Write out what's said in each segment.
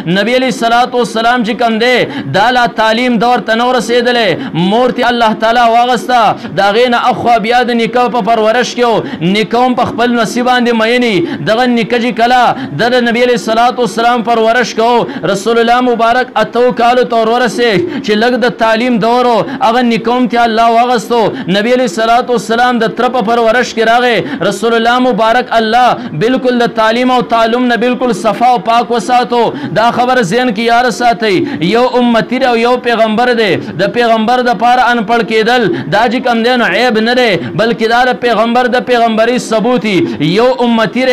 نبی علیہ الصلوۃ والسلام چې کوم دی دا لا تعلیم دور ته نو رسېدلی مور ته الله تعالی واغسته د هغې نه اخوا بیا د نیکه په پرورش کې نیکه هم په خپل نصیب باندې میني دغه نیکه چې کله د نبی علیہ الصلوۃ والسلام پرورش کو رسول الله مبارک اتو کالو ته ورسېږ چې لږ د تعلیم دور هغه نیکه هم ته الله واغستو نبی علیہ الصلوۃ والسلام د تر په پرورش کې راغی رسول الله مبارک الله بالکل د تعلیم او تعلم نه بالکل صفا او پاک وساتو دا خبر ذهن کې یار ساتي یو امتی او یو پیغمبر دی د پیغمبر د پاره ان پړ کېدل دا چې کوم دی نو عیب نه دی بلکې دا د پیغمبر د پیغمبري ثبوتي یو امتی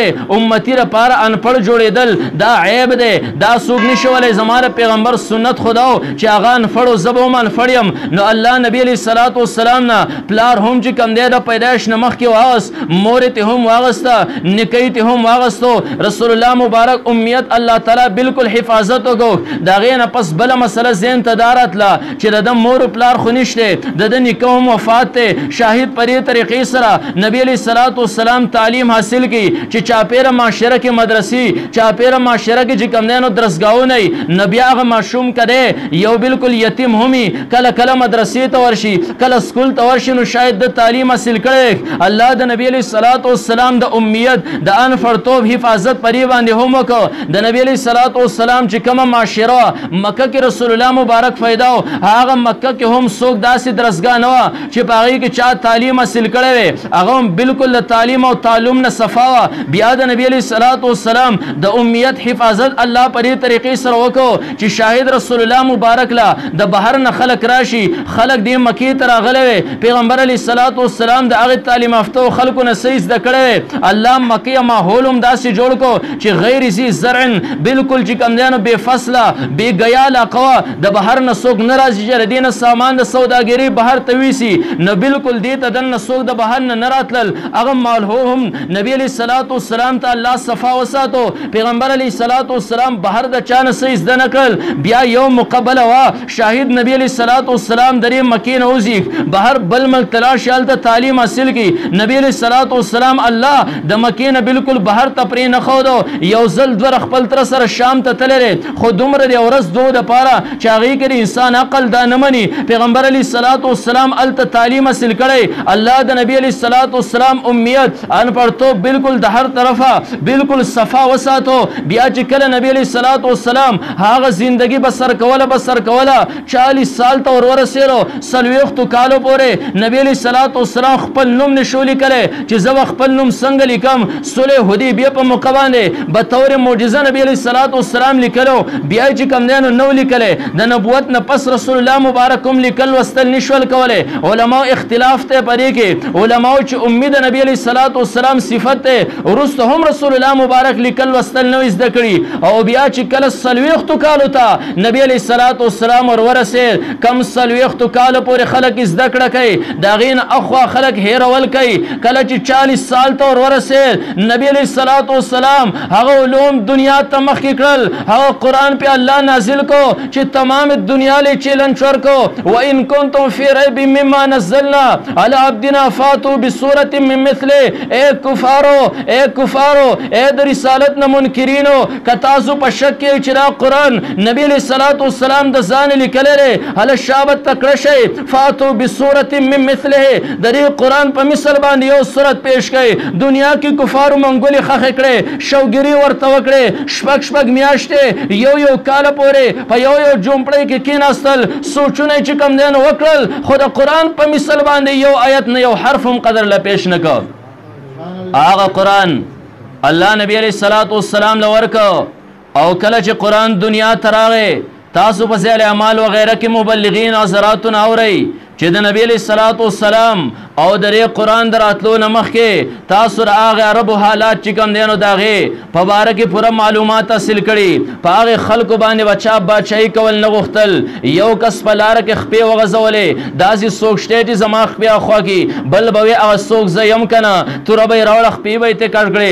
ر پاره ان پړ جوړېدل دا عیب دی دا څوک نشولی زما د پیغمبر سنت خداو چې هغه ان پړو زه به هم ان پړ یم نو الله نبی علیه الصلوۃ والسلام نه پلار هم چې کوم دی د پیدایش نه مخکې واغست مور ته هم واغسته نیکۍ ته هم واغستو رسول الله مبارک امیت الله تعالی بالکل حفاظت وکړو د هغې نه پس بله مسله ذهن ته دا راتله چې د ده مور پلار خو نشته د ده نیکه هم وفات دی شاهد په دې طریقې سره نبی علیه الصلوۃ والسلام تعلیم حاصل کړي چې چاپېره معاشره کې مدرسې چاپېره معاشره کې چې کوم دی نو درسګاهونه وي نو بیا هغه ماشوم که دی یو بالکل یتیم هم وي کله کله مدرسې ته ورشي کله سکول ته ورشي نو شاید د تعلیم حاصل کړی الله د نبی علیه الصلوۃ والسلام د امیت د انفرتوب حفاظت په دې باندې هم وکړو د نبی علیه الصلوۃ والسلام چې کومه معاشره مکه کې رسول الله مبارک فایده و هغه مکه کې هم څوک داسې درسګاه نه وه چې په هغې کې چا تعلیم حاصل کړی وی هغه هم بالکل د تعلیم او تعلم نه صفا وه بیا د نبی علیه الصلوۃ والسلام د امیت حفاظت الله په دې طریقې سره وکړو چې شاهد رسول الله مبارک لا د بهر نه خلک راشي خلک دې مکې ته راغلی وی پیغمبر علیه الصلوۃ والسلام د هغې تعلیم یافتو خلکو نه څه زده کړی وی الله مکې ماحول هم داسې جوړ کړو چې غیر ذي زرع بالکل چې کوم دی نو بې فصله بې ګیا علاقه وه د بهر نه څوک نه راځي چې د دې نه سامان د سوداګرۍ بهر ته ویسي نو بالکل دې ته دننه څوک د بهر نه راتلل هغه ماحول هم نبی علیه الصلوۃ والسلام ته الله صفا وساتو پیغمبر علیه الصلوۃ والسلام بهر د چا نه څه زده نه کړل بیا یو مقبله وه شاهد نبی علیه الصلوۃ والسلام درې مکې نه وځي بهر بل ملک ته لاړ شي هلته تعلیم حاصل کړي نبی علیه الصلوۃ والسلام الله د مکې نه بالکل بهر ته پرې نه ښودو یو ځل دوه خپل تره سره شام ته تللی خو دومره د ورځ دو دپاره چې هغې کې د انسان عقل دا نه مني پیغمبر علیه الصلوۃ والسلام هلته تعلیم حاصل کړی الله د نبی علیه الصلوۃ والسلام امیت انپړتوب بالکل د هر طرفه بالکل صفا وساتو بیا چې کله نبی علیه الصلوۃ والسلام هغه زندگی بسر کوله 40 سال ته ورسېدو 40 کالو پورې نبی علیه الصلوۃ والسلام خپل نوم نشو لیکلی چې زه خپل نوم څنګه لیکم صلح حدیبیه په موقع باندې بطور معجزه نبی علیه الصلوۃ والسلام لیکلو بیا چې کوم دی نو لیکلی د نبوت نه پس رسول الله مبارک هم لیکل وستل نشول کولی علماء اختلاف ته پرې کې علماء چې امید نبی علیه الصلوۃ والسلام صفت ته وروسته هم رسول الله مبارک لیکل وستل نو زده کړي او بیا چې کله 40 کالو ته نبی علیه الصلوۃ والسلام ورسېد کم 40 کالو پورې خلک زده کړه کوي د هغې نه اخوا خلک هیرول کوي کله چې 40 سال ته ورسېد نبی علیه الصلوۃ والسلام هغه علوم دنیا ته مخکې کړل هغه قرآن په الله نازل کو چې تمام دنیا له چیلنج ورکو وان کنتم فی ریب مما نزلنا علی عبدنا فاتوا بسورة من مثله اے کفارو اے د رسالت نه منکرینو که تاسو په شک کې چې دا قرآن نبی علیه الصلوۃ والسلام د ځان لیکلی دی هله شابت تکړه شئ فاتوا بسورة من مثله د دې قرآن په مثل باندې یو صورت پیش کړئ دنیا کې کفارو منګولې خښې کړې شوګیري ورته وکړې شپږ میاشتې یو کاله پورې په یو جومپړۍ کې کېناستل سوچونه یې چې کوم دی نو وکړل خو د قرآن په مثل باندې یو آیت نه یو حرف هم قدر له پیش نه کړ هغه قرآن الله نبی علیه الصلوۃ والسلام له ورکړ او کله چې قرآن دنیا ته راغی تاسو په ذیل اعمال وغیره کې مبلغین حضراتونه اورئ چې د نبی علیه الصلوۃ والسلام او د قرآن د راتلو نه مخکې تاسو د هغې عربو حالات چې کوم دی نو د هغې په باره کې پوره معلومات حاصل کړي په هغې خلکو باندې به چا بادشاهي کول نه غوښتل یو کس په لاره کې خپې وغځولې داسې څوک شته چې زما خپې اخوا کې بل به وي هغه څوک زه یم که نه توره به یې راوړه خپې به یې ترې کړ کړې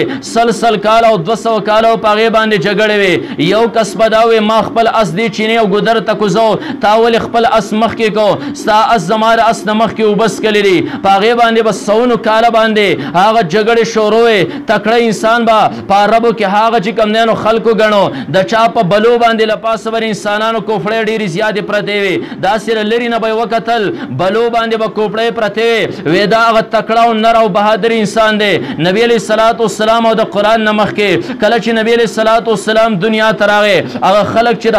100 کاله او 200 کاله په هغې باندې جګړې وې یو کس به دا وې ما خپل اس دې چینې او ګودر ته کوزو تا ولې خپل اس مخکې کو ستا اس زما د اس نه مخکې اوبه څکلې دي په پاغه باندې بس سونو کال باندې هغه جګړه شروع وي تکړه انسان با پاربو کې هغه چې کم نه خلکو غنو د چا په بلو باندې لپاس ور انسانانو کوفړې ډېری زیات پرته وي دا سره لري نه به وکتل بلو باندې به کوفړې پرته وي دا هغه تکړه او نر او بهادر انسان دی نبی علیہ الصلوۃ والسلام او د قران نمخ کې کله چې نبی علیہ الصلوۃ والسلام دنیا تراغه هغه خلق چې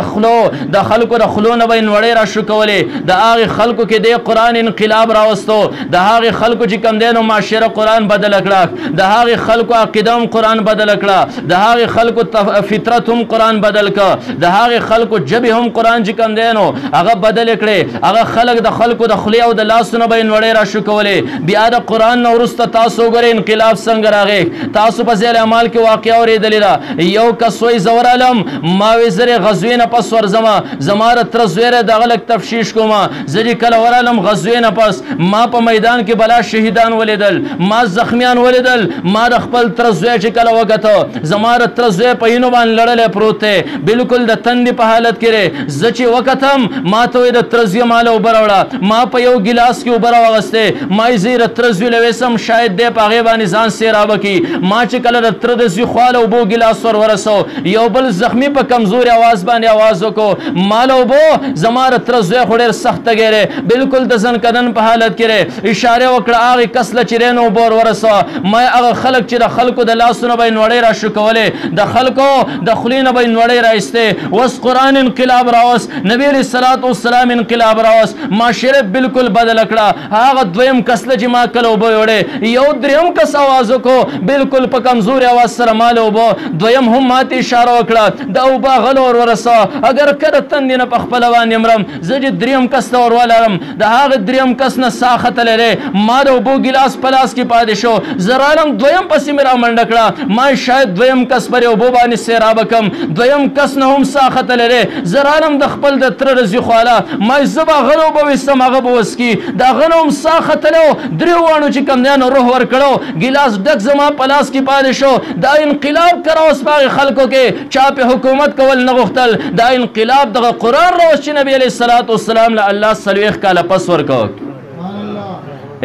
د خلکو د خلو نه به نوړې را شو کولې د هغه خلکو کې د قران انقلاب راوستو د هغه خلکو چې کم دینو معاشره قران بدل کړه د هغه خلکو عقیده قران بدل کړه د هغه خلکو فطرت هم قران بدل کړه د هغه خلکو جبه هم قران چې کم دینو هغه بدل کړي هغه خلک د خلکو د خلی او د لاسونو به نوړې را شو کولې بیا د قران نو ورسته تاسو ګره انقلاب څنګه راغی تاسو په ځل اعمال کې واقع اورېدلې دا یو کسوي زور علم ما وزره غزوې نه پس ورزما زماره تر زویره د غلط تفشیش کوما زری کله ورالم غزوې نه پس ما په میدان کې بلا شهیدان ولیدل ما زخمیان ولیدل ما د خپل تر زوی چې کله وګته زماره تر زوی په اینو باندې لړلې پروت دی بالکل د تندې په حالت کې زچې وکتم ما ته د تر زوی مال وبروړه ما په یو ګلاس کې وبره واغسته ما زیر تر زوی لويسم شاید د پاغه باندې ځان سیراب کی ما چې کله د تر د زوی خاله وبو ګلاس ور ورسو یو بل زخمی په کمزوري आवाज باندې आवाज وکړو مالو بو زماره تر زوی خډر سخت ګره بالکل د ځن کدن په حالت کې اشاره وکړه هغه کسله چرینو بور ورسو ما هغه خلق چې د خلکو د لاسونو به نوړې را شو کوله د خلکو د خلینو به نوړې راځته وس قران انقلاب راوس نبی علیہ الصلوۃ والسلام انقلاب راوس معاشره بالکل بدل کړه هغه دویم کسله چې ما کله وبو وړه یو دریم کس आवाज وکړو بالکل په کمزوري आवाज سره مال وبو دویم هم ماته اشاره وکړه دا وبا غلور ورسو اگر کړه تند نه په خپل باندې امرم زج دریم کس ته ورولم د هغه دریم کس نه ساخت لره ما د وبو ګلاس پلاس کې پاتې شو زرالم دویم پسې میرا منډ کړه ما شاید دویم کس پر وبو باندې سیراب کم دویم کس نه هم ساخت لره زرالم د خپل د تر رزي خواله ما زبا غلو به وسم هغه بوسکی دا غنوم ساخت له دریوانو چې کم نه روح ور کړو ګلاس ډک زما پلاس کې پاتې شو دا انقلاب کراوس باغ خلکو کې چا په حکومت کول نه غختل دا انقلاب د قران راوس چې نبی علیہ الصلوۃ والسلام له الله سلويخ کاله پس ورکو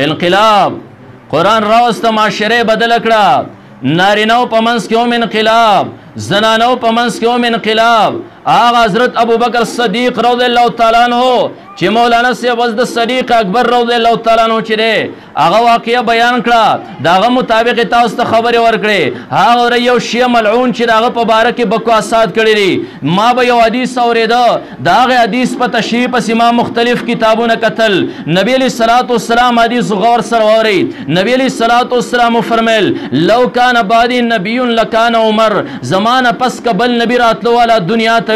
انقلاب قران راوس ته معاشره بدل کړه نارینو پمنس کې هم انقلاب زنانو پمنس کې هم انقلاب آغا حضرت ابو بکر صدیق رضی الله تعالی عنہ چې مولانا سی وز د صدیق اکبر رضی الله تعالی عنہ چې هغه واقعیا بیان کړه داغه مطابق تاسو ته خبره ورکړي هغه یو شیعه ملعون چې داغه په باره کې بکواسات کړی دي ما به یو حدیث اوریدا داغه حدیث په تشریح پس ما مختلف کتابونه قتل نبی علیہ الصلوۃ والسلام حدیث غور سره وری نبی علیہ الصلوۃ والسلام فرمایل لو کان بعد نبی لکان عمر زمانہ پس قبل نبی راتلو والا دنیا ته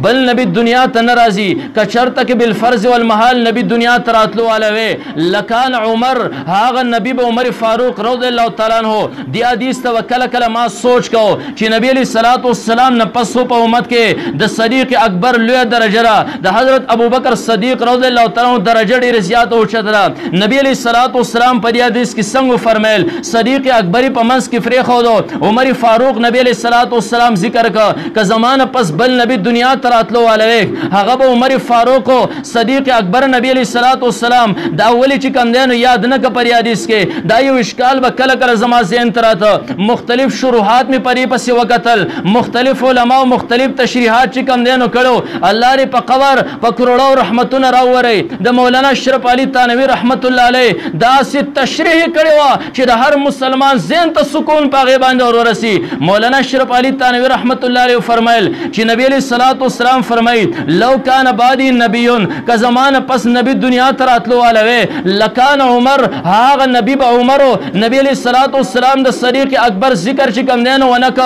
بل نبی دنیا ته ناراضي کچرته کې بالفرض والمحال نبی دنیا ته راتلو والا وي لکان عمر هاغه نبی به عمر فاروق رضی الله تعالی عنہ دی حدیث ته وکله کله ما سوچ کو چې نبی علیہ الصلوۃ والسلام نه پسو په امت کې د صدیق اکبر لوی درجه را د حضرت ابو بکر صدیق رضی الله تعالی عنہ درجه ډیر زیات او چترا نبی علیہ الصلوۃ والسلام په حدیث کې څنګه فرمایل صدیق اکبر په منس کې فری خو دو عمر فاروق نبی علیہ الصلوۃ والسلام ذکر کا زمانہ پس بل نبی دنیا تراتلو والے هغه به عمر فاروق صدیق اکبر نبی علیہ الصلوۃ والسلام دا ولی چې کم دینو یاد نه ک پر حدیث کې دا یو اشکال به کله کله زما ذهن تراته مختلف شروحات می پری پس وکتل مختلف علما مختلف تشریحات چې کم دینو کړو الله ری په قبر په کروڑو رحمتونه راوړي د مولانا اشرف علي تانوی رحمت الله علیه دا سي تشریح کړو چې د هر مسلمان ذهن ته سکون پاغه باندې ورسي مولانا اشرف علي تانوی رحمت الله علیه فرمایل چې نبی علیہ الصلوۃ والسلام فرمایید لو کان بعدی نبیون کا زمانہ پس نبی دنیا تراتلو والا وے لکان عمر هاغه نبی با عمر نبی علیہ الصلوۃ والسلام د صدیق اکبر ذکر چې کم دین ونک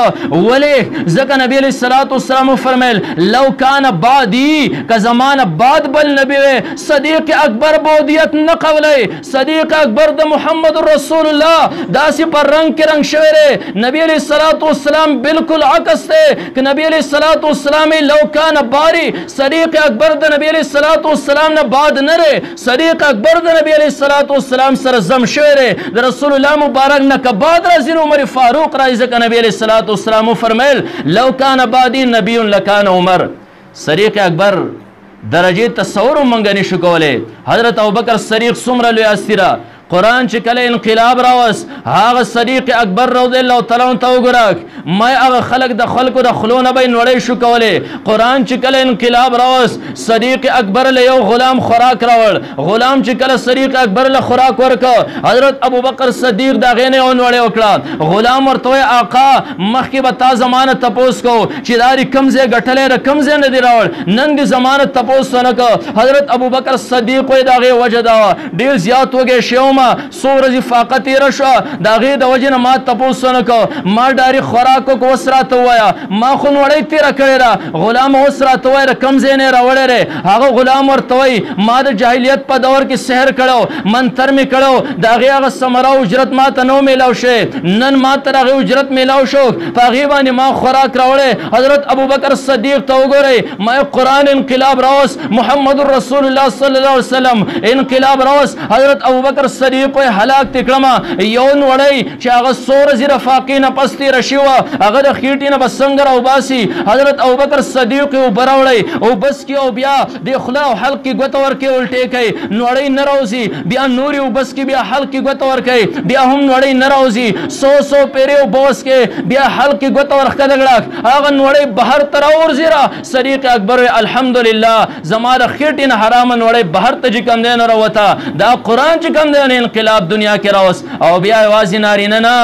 ولی زکه نبی علیہ الصلوۃ والسلام فرمایل لو کان بعدی کا زمانہ بعد بل نبی وے صدیق اکبر بودیت نه قولی صدیق اکبر د محمد رسول الله داسی پر رنگ کې رنگ شویره نبی علیہ الصلوۃ والسلام بالکل عکس ته کہ نبی علیہ الصلوۃ والسلام لو کان باری صدیق اکبر د نبی علیہ الصلوۃ والسلام نه بعد نره صدیق اکبر د نبی علیہ الصلوۃ والسلام سره زم شویره د رسول الله مبارک نه ک بعد رزین عمر فاروق راځه ک نبی علیہ الصلوۃ والسلام فرمایل لو کان بعدی نبی لکان عمر صدیق اکبر درجه تصور مونږ نشو کوله حضرت ابوبکر صدیق څومره لوی استیرا قرآن چې کله انقلاب راوست هغه صدیق اکبر رضی الله تعالی عنہ ته وګورئ ما هغه خلک د خلکو د خلو نه به نوړی شو کولی قرآن چې کله انقلاب راوست صدیق اکبر له یو غلام خوراک راوړ غلام چې کله صدیق اکبر له خوراک ورکړ حضرت ابوبکر صدیق د هغې نه یو نوړی وکړه غلام ورته وایي آقا مخکې به تا زمانه تپوس کو چې دا دې کوم ځای ګټلی ده کوم ځای نه دې راوړ نن دې زمانه تپوس ونه کړه حضرت ابوبکر صدیق وایي د هغې وجه دا وه ډېر زیات وږی شوی ومه څو ورځې فاقه تېره شوه د هغې د وجې نه ما تپوس ونه کړه ما ډارې خوراک وکړه اوس راته ووایه ما خو نوړۍ تېره کړې ده غلام اوس راته ووایه د کوم ځای نه یې راوړی دی هغه غلام ورته وایي ما د جاهلیت په دور کې سحر کړی منتر مې کړی د هغې هغه ثمره اجرت ما ته نه میلاو شوی نن ما ته د هغې اجرت میلاو شو په هغې باندې ما خوراک راوړی حضرت ابوبکر صدیق ته وګورئ ما قرآن انقلاب راوست محمد رسول الله صلی الله علیه وسلم انقلاب راوست حضرت ابوبکر صدیق وایي هلاک دې کړمه یو نوړی چې هغه څو ورځې د فاقې نه پس تېره شوې وه هغه د خېټې نه به څنګه راوباسي حضرت ابوبکر صدیق یې اوبه راوړی او بس کې او بیا د خوله او حلق کې ګوته ورکوي الټې کوي نوړی نه راوځي بیا نورې اوبس کې بیا حلق کې ګوته ورکوي بیا هم نوړی نه راوځي څو پیرې اوبه وڅکې بیا حلق کې ګوته ورښکته کړه هغه نوړی بهر ته راورځي را صدیق اکبر وایي الحمدلله زما د خېټې نه حرامه نوړی بهر ته چې کوم دی نه راوته دا قرآن چې کوم دی انقلاب دنیا کې راوست او بیا یوازې نارینه نه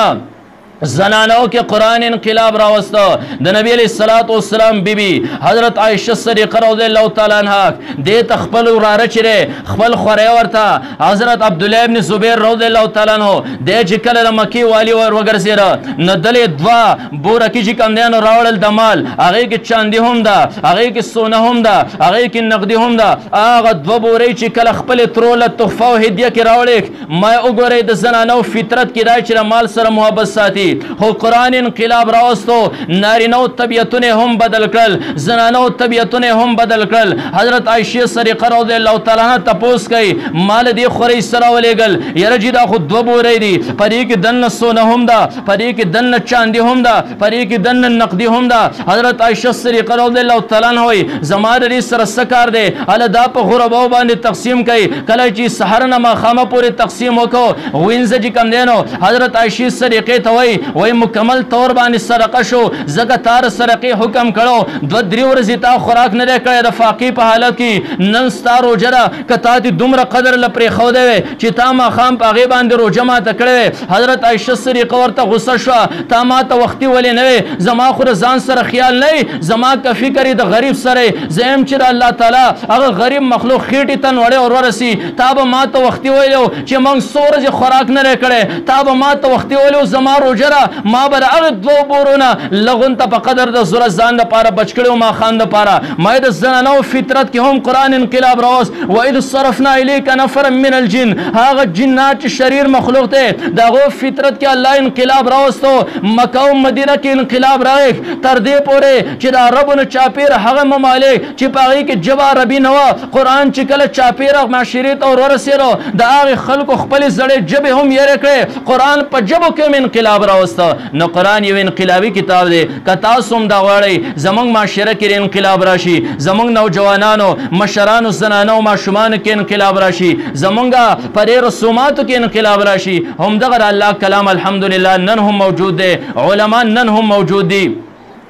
زنانو کې قرآن انقلاب راوسته د نبی علیه الصلاۃ والسلام بیبي حضرت عایشه صدیقه رضی الله تعالی عنها دې ته خپل وراره چې دی خپل خوری ورته حضرت عبدالله ابن زبیر رضی الله تعالی عنه دې چې کله د مکې والي ور وګرځېده نو دلې دوه بورکي چې کوم دی نو راوړل د مال هغې کې چاندي هم ده هغې کې سونه هم ده هغې کې نقدي هم ده هغه دوه بورۍ چې کله خپلې ترو له تحفه او هدیه کې راوړې ما وګورئ د زنانو فطرت کې دا چې د مال سره محبت ساتي خو قرآن انقلاب راوستو نارینو طبیعتونه هم بدل کړل زنانو طبیعتونه هم بدل کړل حضرت عایشه صدیقه رضی الله تعالی عنها تپوس کوي مال دې خورۍ سره ولېږل یاره جي دا خو دوه بورۍ دي په دې کې دننه سونه هم ده په دې کې دننه چاندي هم ده په دې کې دننه نقدي هم ده حضرت عایشه صدیقه رضی الله تعالی عنها وایي زما د دې سره څه کار دی هله دا په غرباو باندې تقسیم کوي کله چې سحر نه ماښامه پورې تقسیم وکړو وینځه چې کوم دی نو حضرت عایشې صدیقې ته وایي وای مکمل طور باندې صدقه شو زګه تار صدقې حکم کړو دوه درې ورځې تا خوراک نه دی کړی د فاقې په حالت کې نن ستا روژه ده که تا دې دومره قدر له پرېښودی وی چې تا ماښام په هغې باندې روژه ماته کړې حضرت عایشه صدیقه ورته غصه شوه تا ما ته وختي ولې نه وې زما خو د ځان سره خیال نه زما که فکر یې د غریب سره زه یم چې د الله تعالی هغه غریب مخلوق خېټې ته نوړی ور ورسي تا به ما ته وختي ویلو چې موږ څو ورځې خوراک نه دی کړی تا به ما ته وختي ویلو زما روژه ده ما به د هغه دوو بورونه لغون ته په قدر د ضرورت ځان دپاره بچ کړی و ماښام دپاره ما د زنانو فطرت کې هم قرآن انقلاب راوست واذ صرفنا الیک نفرا من الجن هغه جنات چې شریر مخلوق دی د هغو فطرت کې الله انقلاب راوستو مکه او مدینه کې انقلاب راغی تر دې پورې چې د عربو نه چاپېر هغه ممالک چې په هغې کې ژبه عربي نه وه قرآن چې کله چاپېره معاشرې ته ور ورسېدو د هغې خلکو خپلې زړې ژبې هم یېرې کړې قرآن په ژبو کې هم انقلاب راوسته نو قرآن یو انقلابي کتاب دی که تاسو هم دا غواړئ زموږ معاشره کې انقلاب راشي زموږ نوجوانانو مشرانو زنانو ماشومانو کې انقلاب راشي زموږ په دې رسوماتو کې انقلاب راشي همدغه د الله کلام الحمدلله نن هم موجود دی علما نن هم موجود دي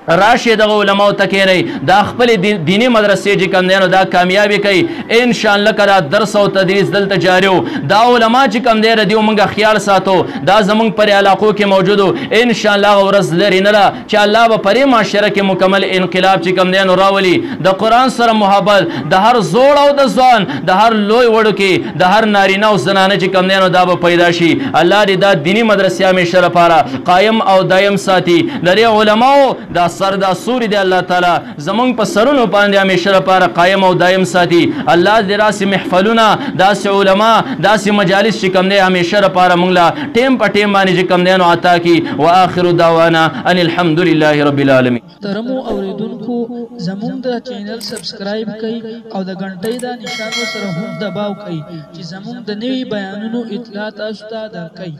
راشي دغه علماو ته کېنئ دا خپلې دیني مدرسې چې کوم دی نو دا کامیابي کوي انشاءالله که دا درس او تدریس دلته جاري و دا علما چې کوم دی د دې موږ خیال ساتو دا زموږ پر علاقو کې موجود و انشاءالله هغه ورځ لرې نه ده چې الله به پرې معاشره کې مکمل انقلاب چې کوم دی نو راولي د قرآن سره محبت د هر زوړ او د ځوان د هر لوی وړوکي د هر نارینه او زنانه چې کوم دی نو دا به پیدا شي الله دې دا دیني مدرسې همیشه لپاره قایم او دایم ساتي د دې علماو دا سر دا سوري دی الله تعالی زمونږ په سرونو باندې همیشه لپاره قایم او دایم ساتي الله دې داسې محفلونه داسې علما داسې مجالس چې کوم دی همیشه لپاره موږ له ټیم په ټیم باندې چې کوم دی نو عطا کړي واخر دعوانا ان الحمد لله رب العالمین محترمو اوریدونکو زمونږ د چینل سبسکرایب کړئ او د غنټۍ د نشانو سره هم دباو کړئ چې زمونږ د نوي بیانونو اطلاع تاسو ته درکړي